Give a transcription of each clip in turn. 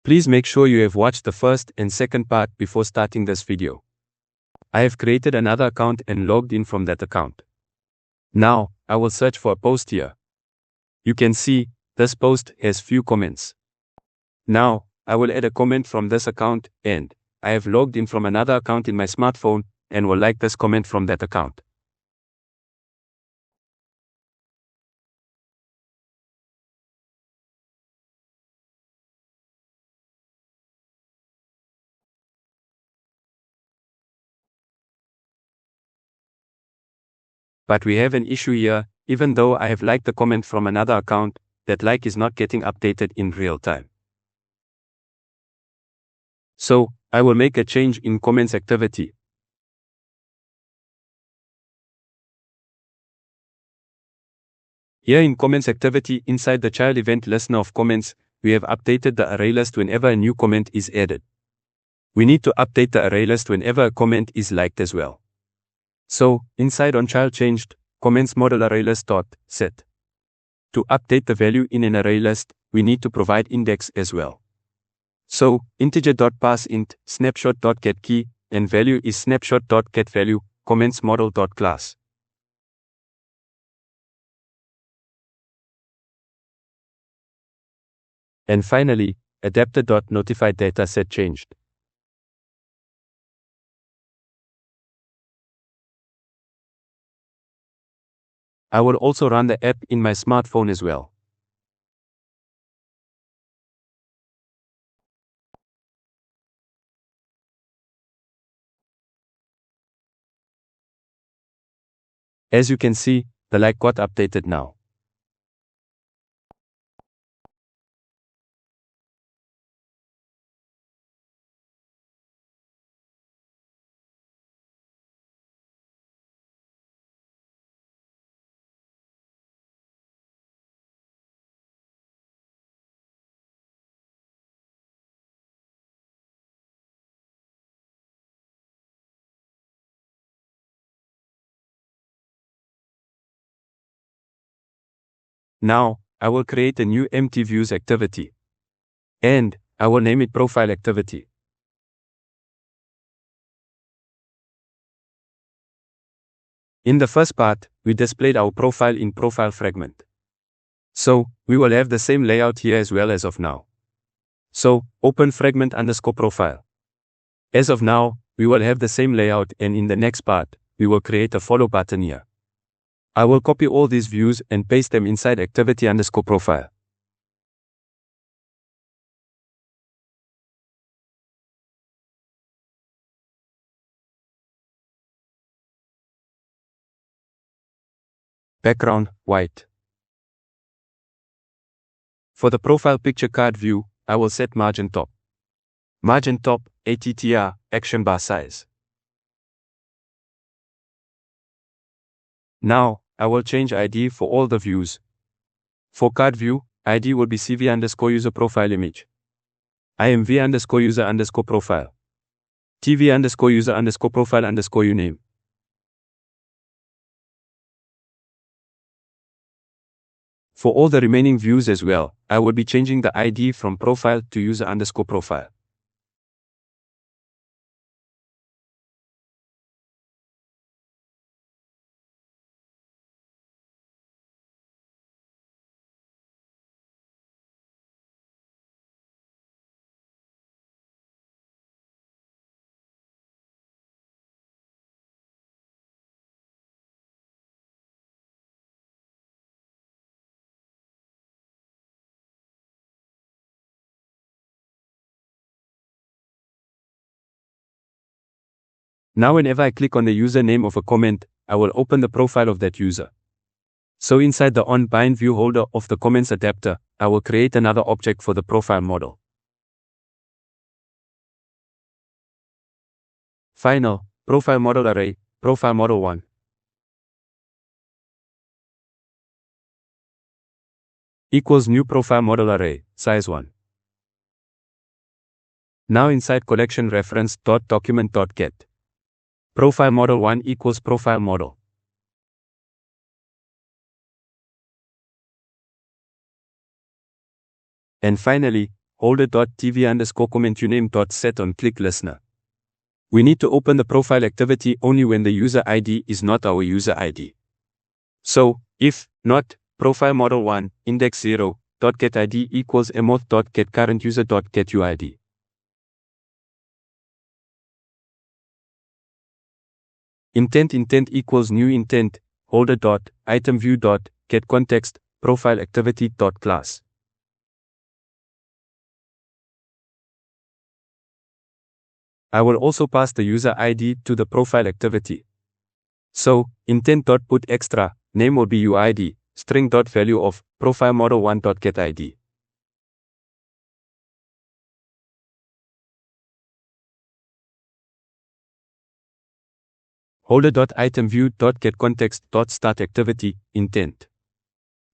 Please make sure you have watched the first and second part before starting this video. I have created another account and logged in from that account. Now, I will search for a post here. You can see, this post has few comments. Now, I will add a comment from this account, and I have logged in from another account in my smartphone and will like this comment from that account. But we have an issue here. Even though I have liked the comment from another account, that like is not getting updated in real time. So, I will make a change in comments activity. Here in comments activity inside the child event listener of comments, we have updated the array list whenever a new comment is added. We need to update the array list whenever a comment is liked as well. So, inside on child changed, comments model array list dot set. To update the value in an array list, we need to provide index as well. So, integer.parseInt, snapshot.getKey, and value is snapshot.getValue, comments model.class. And finally, adapter.notifiedDataset changed. I will also run the app in my smartphone as well. As you can see, the like got updated now. Now, I will create a new empty views activity. And I will name it profile activity. In the first part, we displayed our profile in profile fragment. So, we will have the same layout here as well as of now. So, open fragment underscore profile. As of now, we will have the same layout, and in the next part, we will create a follow button here. I will copy all these views and paste them inside activity underscore profile. Background, white. For the profile picture card view, I will set margin top. Margin top, ATTR, action bar size. Now, I will change ID for all the views. For card view, ID will be CV underscore user profile image. IMV underscore user underscore profile. TV underscore user underscore profile underscore uname. For all the remaining views as well, I will be changing the ID from profile to user underscore profile. Now whenever I click on the username of a comment, I will open the profile of that user. So inside the on-bind view holder of the comments adapter, I will create another object for the profile model. Final, profile model array, profile model 1. Equals new profile model array, size 1. Now inside collection reference.document.get. Profile model 1 equals profile model. And finally, holder.tv_comment_uname.set on click listener. We need to open the profile activity only when the user ID is not our user ID. So, if not profile model 1 index 0 dot get ID equals emoth dot get current user dot get UID. Intent equals new intent holder dot item view dot get context profile activity dot class. I will also pass the user ID to the profile activity. So, intent.put extra, name will be UID, string.value of profile model 1.get ID. Holder.itemView.getContext.start activity, intent.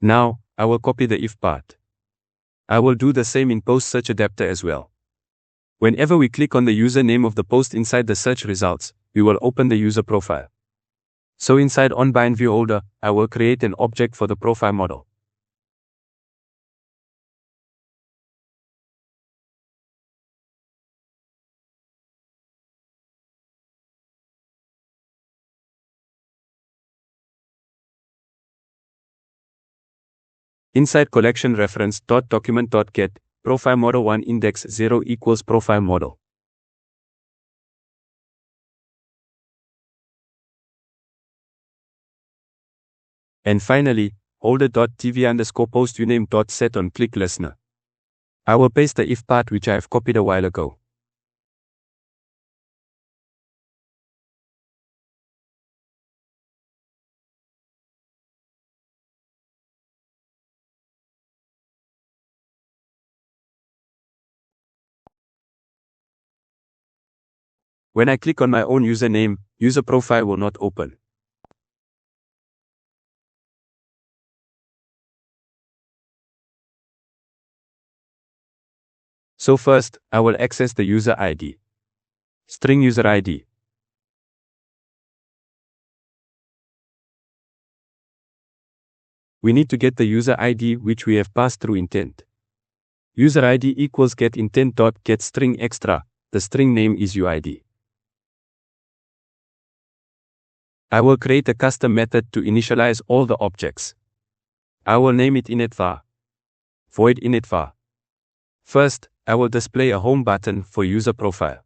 Now, I will copy the if part. I will do the same in post search adapter as well. Whenever we click on the username of the post inside the search results, we will open the user profile. So inside onBindViewHolder, I will create an object for the profile model. Inside collection reference.document.get, profile model 1 index 0 equals profile model. And finally, holder.tv_post_uname.set on click listener. I will paste the if part which I have copied a while ago. When I click on my own username, user profile will not open. So first, I will access the user ID. String user ID. We need to get the user ID which we have passed through intent. User ID equals get intent.get string extra, the string name is UID. I will create a custom method to initialize all the objects. I will name it initVar. Void initVar. First, I will display a home button for user profile.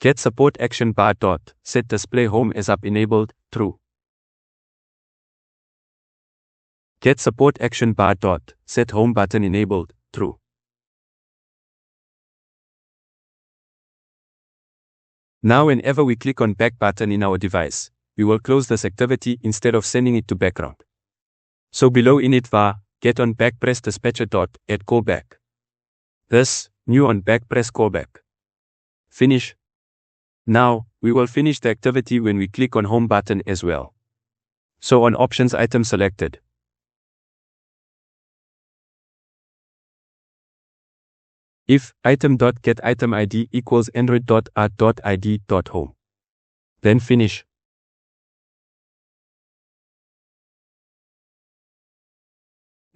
Get support action bar dot set display home as up enabled, true. Get support action bar dot set home button enabled, true. Now whenever we click on back button in our device, we will close this activity instead of sending it to background. So below initVar, get on back press dispatcher dot add callback. This, new on back press callback. Finish. Now, we will finish the activity when we click on home button as well. So on options item selected. If item.get item ID equals android.art.id.home. Then finish.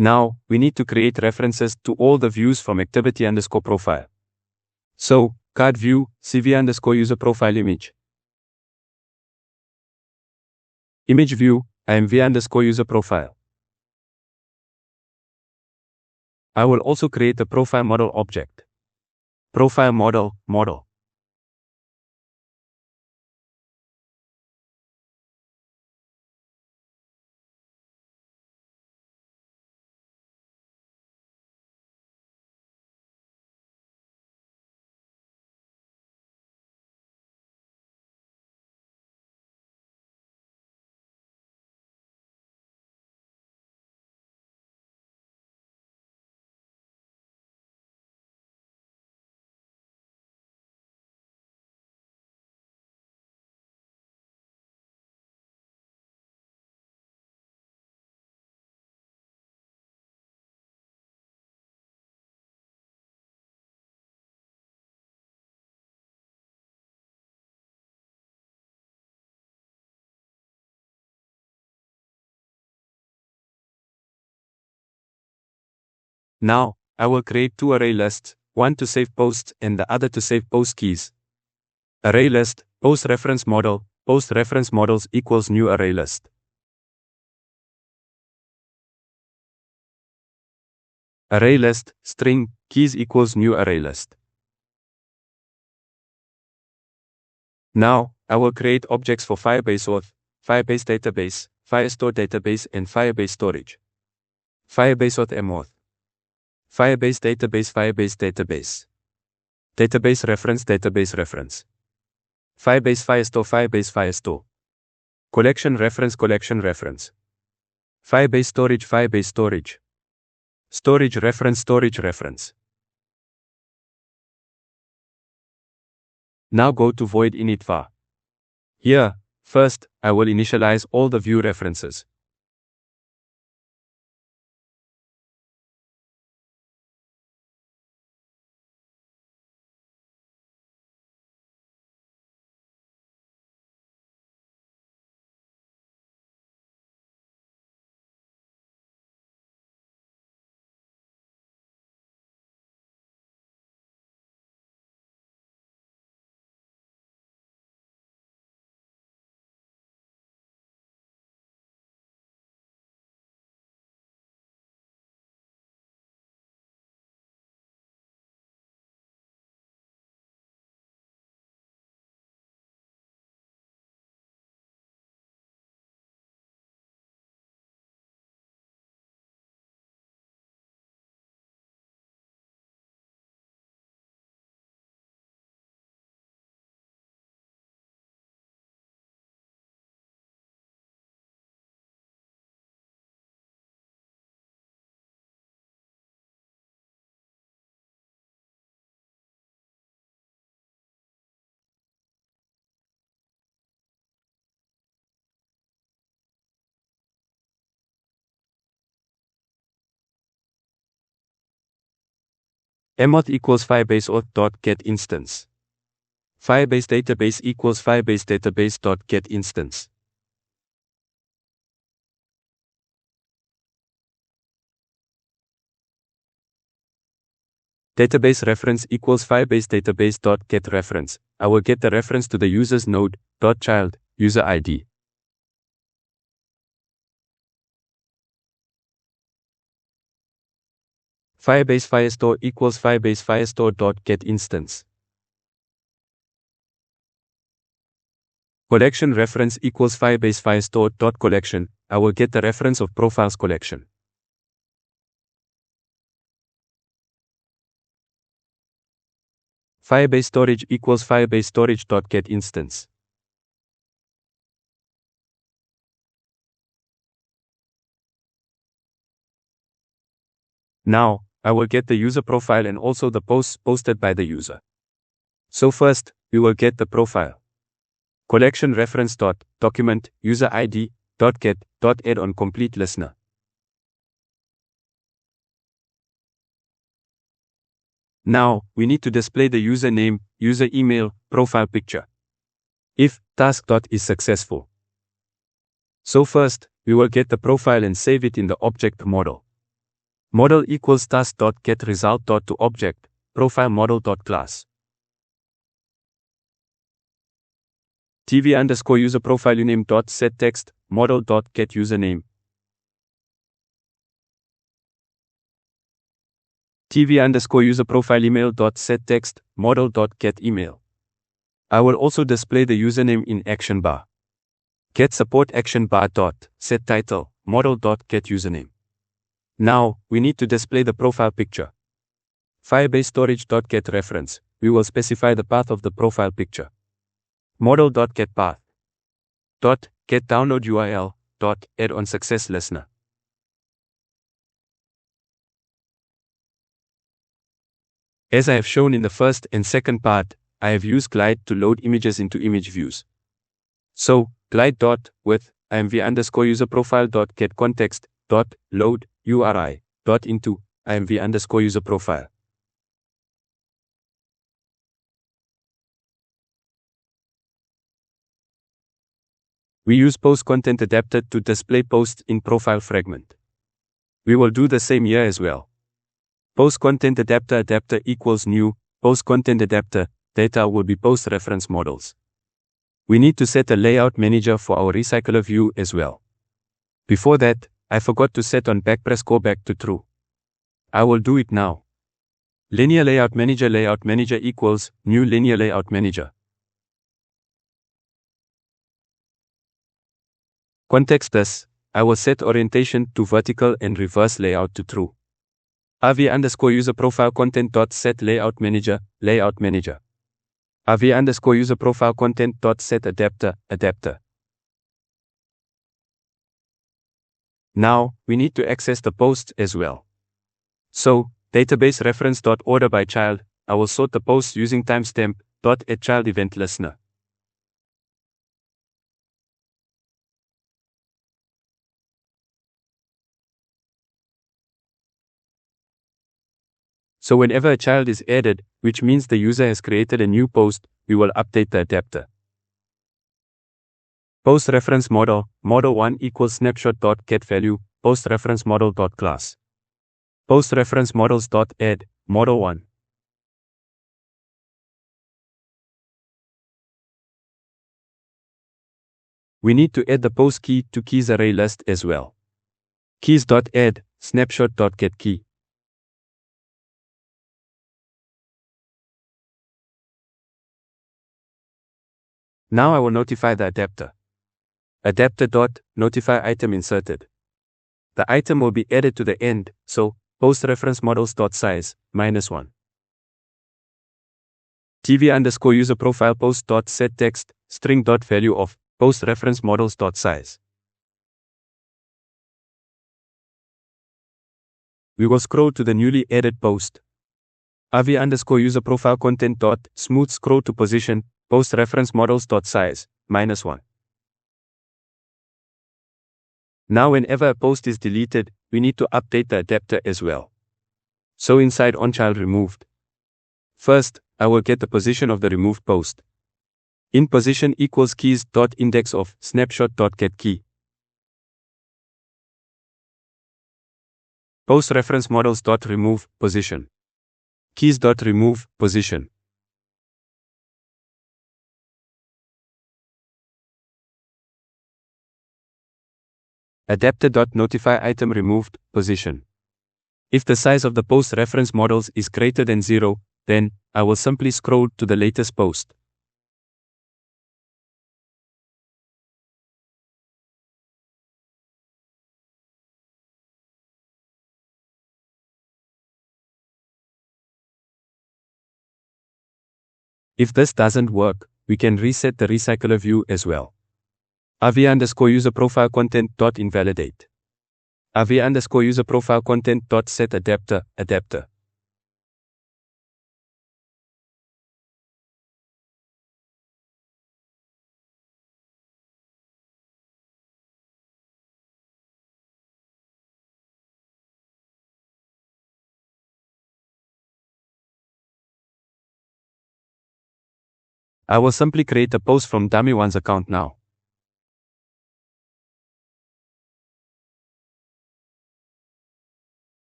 Now, we need to create references to all the views from activity_profile. So, card view, CV_user profile image. Image view, IMV_user profile. I will also create a profile model object. Profile model, model. Now, I will create two array lists, one to save posts and the other to save post keys. Array list, post reference model, post reference models equals new array list. Array list, string, keys equals new array list. Now, I will create objects for Firebase Auth, Firebase Database, Firestore Database and Firebase Storage. Firebase Auth Auth. Firebase Database Firebase Database. Database Reference Database Reference. Firebase Firestore Firebase Firestore. Collection Reference Collection Reference. Firebase Storage Firebase Storage. Storage Reference Storage Reference. Now go to void init var. Here, first, I will initialize all the view references. Auth equals Firebase Auth dot get instance. Firebase Database equals Firebase Database dot get instance. Database reference equals Firebase Database dot get reference. I will get the reference to the user's node dot child user ID. Firebase Firestore equals Firebase Firestore dot get instance. Collection reference equals Firebase Firestore dot collection. I will get the reference of profiles collection. Firebase storage equals Firebase storage dot get instance. Now, I will get the user profile and also the posts posted by the user. So first, we will get the profile. Collection reference dot document user ID dot get dot add on complete listener. Now, we need to display the username, user email, profile picture. If task dot is successful. So first, we will get the profile and save it in the object model. Model equals task dot get result dot to object, profile model dot class. TV underscore user profile uname dot set text, model dot get username. TV underscore user profile email dot set text, model dot get email. I will also display the username in action bar. Get support action bar dot set title, model dot get username. Now, we need to display the profile picture. Firebase storage dot get reference. We will specify the path of the profile picture. Model dot get path. Dot get download URL. Dot add on success listener. As I have shown in the first and second part, I have used glide to load images into image views. So, glide dot with imv underscore user profile dot get context dot load URI dot into imv underscore user profile. We use post content adapter to display posts in profile fragment. We will do the same here as well. Post content adapter equals new, post content adapter, data will be post reference models. We need to set a layout manager for our recycler view as well. Before that, I forgot to set on backpress go back to true. I will do it now. Linear layout manager equals new linear layout manager. Context this, I will set orientation to vertical and reverse layout to true. AV_user profile content dot set layout manager. AV_user profile content dot set adapter. Now, we need to access the posts as well. So, database reference dot order by child, I will sort the posts using timestamp dot add child event listener. So whenever a child is added, which means the user has created a new post, we will update the adapter. Post reference model, model1 equals snapshot.getValue, post reference model.class. Post reference models.add, model1. We need to add the post key to keys array list as well. Keys.add, snapshot.getKey. Now I will notify the adapter. Adapter.notify item inserted. The item will be added to the end, so post reference models.size -1. TV_user profile post.set text string.value of post reference models.size. We will scroll to the newly added post. AV_user profile content dot smooth scroll to position post reference models.size -1. Now whenever a post is deleted, we need to update the adapter as well. So inside onChild removed. First, I will get the position of the removed post. In position equals keys.index of snapshot.getKey. Post reference models.remove position. Keys.remove position. Adapter.notify item removed position. If the size of the post reference models is greater than 0, then I will simply scroll to the latest post. If this doesn't work, we can reset the recycler view as well. AV_user profile content dot invalidate. AV_user profile content dot set adapter. I will simply create a post from dummy1's account now.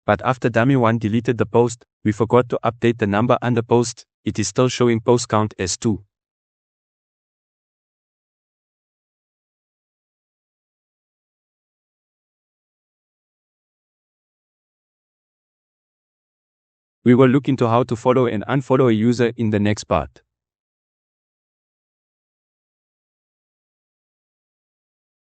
But after dummy1 deleted the post, we forgot to update the number under post, it is still showing post count as 2. We will look into how to follow and unfollow a user in the next part.